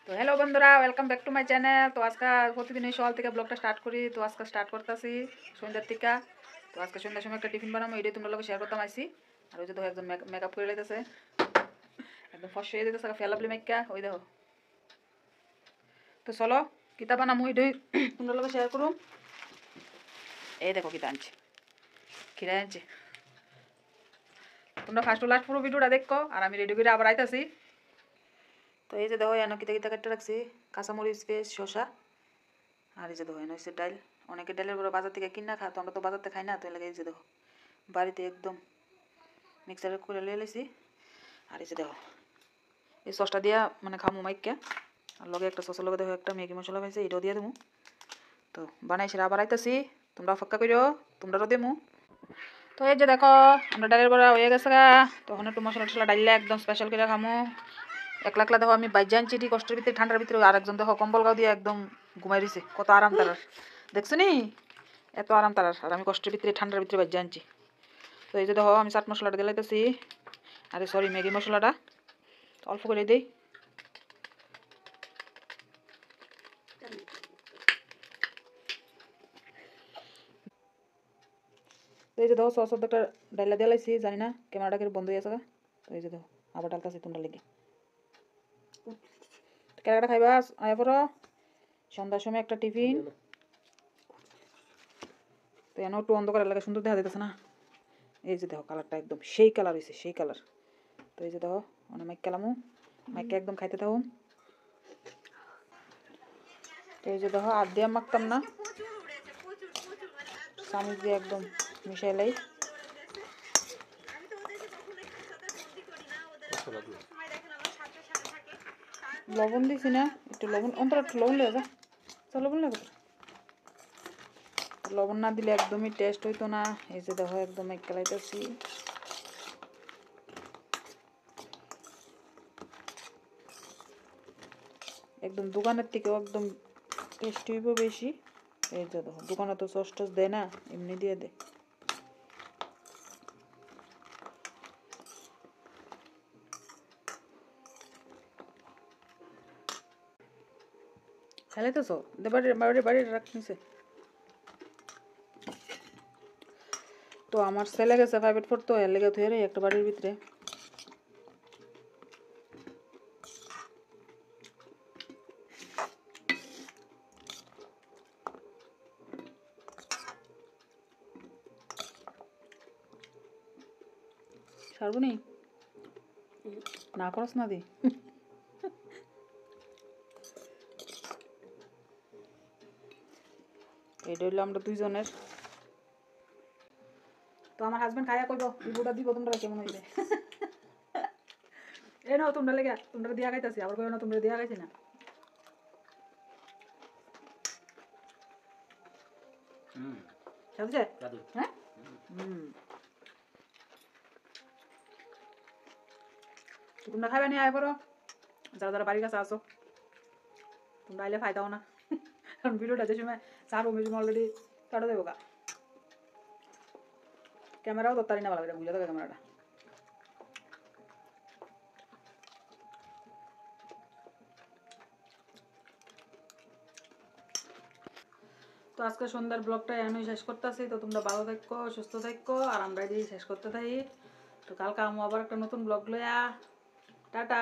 তো হ্যালো বন্ধুরা, welcome back to my channel. তো আজকে প্রতিদিন এই সকাল থেকে ব্লগটা স্টার্ট করি। তো আজকে স্টার্ট করতেছি সন্ধ্যার থেকে। তো আজকে সন্ধ্যার সময় একটা টিফিন বানাবো, এটাই তোমরা লোক শেয়ার করতাম আইসি। আর ওই যে দেখো একজন মেকআপ করে লাইতেছে, একদম ফর্স হয়ে যেতেছে ফেলাবলি মেকা ওই দেখো। তো চলো কিতা বানাবো এটাই তোমরা লোক শেয়ার করুম। এই দেখো কিতা আনছি, খিরা আনছি। তোমরা ফার্স্ট লাস্ট পুরো ভিডিওটা দেখো আর আমি রেডি করে আবার আইতাছি। তো এই যে দেখো এনে কিতা কিতা কেটে রাখছি, কাঁচামরিচ, পেঁয়াজ, শসা। আর এই যে দেখো এনে হচ্ছে ডাল। অনেকে ডালের বড় বাজার থেকে কিনা খা, তো আমরা তো বাজার থেকে খাই না, তো লাগে এই যে দেখো বাড়িতে একদম মিক্সারে করে লিয়ে লেছি। আর এই যে দেখো এই সসটা দিয়া মানে খামু মাইকা। আর লগে একটা সসের লগে দেখো একটা ম্যাগি মশলা পাইছে, এটাও দিয়ে দেবো। তো বানাইছি আবার আইতাছি, তোমরা অপেক্ষা করিও, তোমরাও দেবো। তো এই যে দেখো আমরা ডালের বড়া হয়ে গেছে গা। তখন একটু মশলা টশলা ডাইলে একদম স্পেশাল করে খামু। একলা একলা দেখো আমি বাইজা আনছি এটি কষ্টের ভিতরে ঠান্ডার ভিতরে, আরেকজন দেখো কম্বল গাও দিয়ে একদম ঘুমাই দিছে, কত আরাম তারার দেখছো নি, এত আরাম তারার। আর আমি কষ্টের ভিতরে ঠান্ডার ভিতরে বাইজা আনছি। তো এই যে দেখো আমি চাট মশলাটা দিলাইতেছি, আরে সরি ম্যাগি মশলাটা অল্প করে দিই। তো এই যে দেখো সস একটা ডাইলা দিয়ে লাইছি, জানি না ক্যামেরাটা কি বন্ধ হয়ে আছে। তো এই যে দেখো আবার ডালতাছি তোমরা লেগে। কেনাটা খাইবা আয়া পড়ো, সন্ধ্যার সময় একটা টিফিন। তো এনে একটু অন্ধকার এলাকা সুন্দর দেখা যেতেছে না। এই যে দেখো কালারটা একদম সেই কালার হয়েছে, সেই কালার। তো এই যে দেখো মানে মাইক কালামু, মাইকে একদম খাইতে থাকো। তো এই যে দেখো আর দিয়ে মাখতাম না, চামচ দিয়ে একদম মিশাই লাই। লবণ দিছি না, একটু লবণ অন্তর একটু লবণ লেগে যা, লবণ লেগে লবণ না দিলে একদমই টেস্ট হইতো না। এই যে দেখো একদম এক কালাইতেছি। একদম দোকানের থেকেও একদম টেস্টি হইব বেশি। এই যে দেখো দোকানে তো সস টস দেয় না, এমনি দিয়ে দেয়। খেলাইতেছ বাড়ি বাড়ি রাখছে। তো আমার ছেলে গেছে প্রাইভেট পড়তো, এর লেগে থুয়ে একটা বাড়ির ভিতরে। সারবনি না করস না দি। এইটা হইলো আমরা দুইজনের। তো আমার হাজবেন্ড খাইয়া কইব রিভিউটা দিব তোমরা কেমন হইবে। এ নাও তোমরা লেগে, তোমরা দিয়া খাইতাছি, আবার কইও না তোমরা দিয়া খাইছি না। সাথে হ্যাঁ তোমরা খাইবে নি আয় পড়ো, যারা যারা বাড়ির কাছে আসো তোমরা আইলে ফায়দাও না, কারণ ভিডিওটা যে সময় ছাড়বো ওই সময় অলরেডি কাটো দেবো গা। ক্যামেরাও তো তারি না ভালো বুঝে দেবে ক্যামেরাটা। তো আজকে সন্ধ্যার ব্লগটা আমি শেষ করতেছি। তো তোমরা ভালো থাকো, সুস্থ থাকো, আর আমরা এদিকে শেষ করতে থাকি। তো কালকে আমি আবার একটা নতুন ব্লগ লইয়া, টাটা।